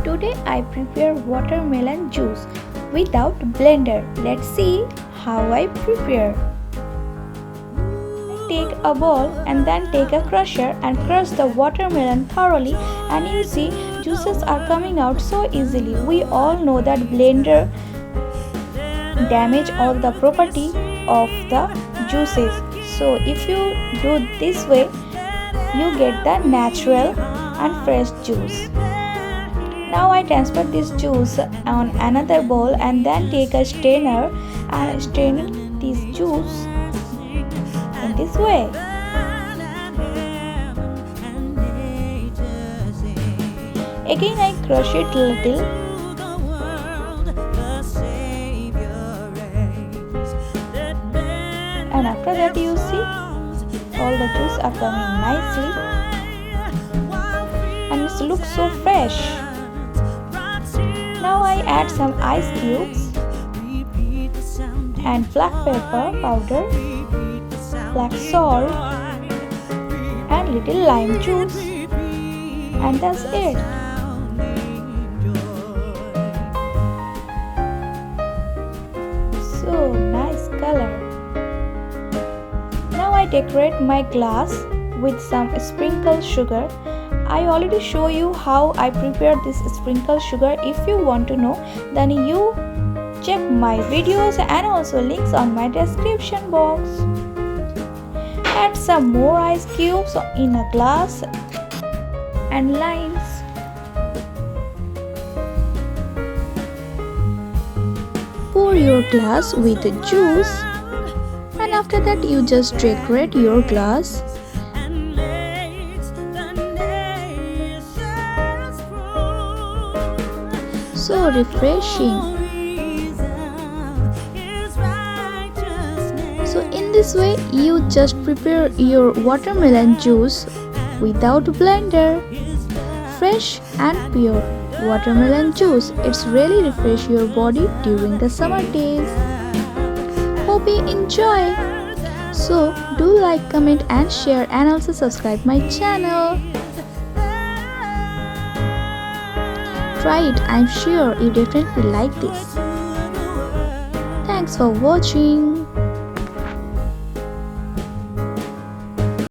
Today I prepare watermelon juice without blender. Let's see how I prepare. Take a bowl and then take a crusher and crush the watermelon thoroughly, and you see juices are coming out so easily. We all know that blender damage all the property of the juices. So if you do this way, you get the natural and fresh juice. Now I transfer this juice on another bowl and then take a strainer and strain this juice in this way. Again I crush it little. And after that you see all the juice are coming nicely and it looks so fresh. Now I add some ice cubes and black pepper powder, black salt and little lime juice, and that's it. So nice color. Now I decorate my glass with some sprinkled sugar. I already show you how I prepare this sprinkled sugar. If you want to know, then you check my videos and also links on my description box. Add some more ice cubes in a glass and limes. Pour your glass with the juice, and after that you just decorate your glass. So refreshing. So in this way you just prepare your watermelon juice without blender. Fresh and pure watermelon juice. It's really refresh your body during the summer days. Hope you enjoy. So do like, comment and share, and also subscribe my channel. Try it, I'm sure you definitely like this. Thanks for watching.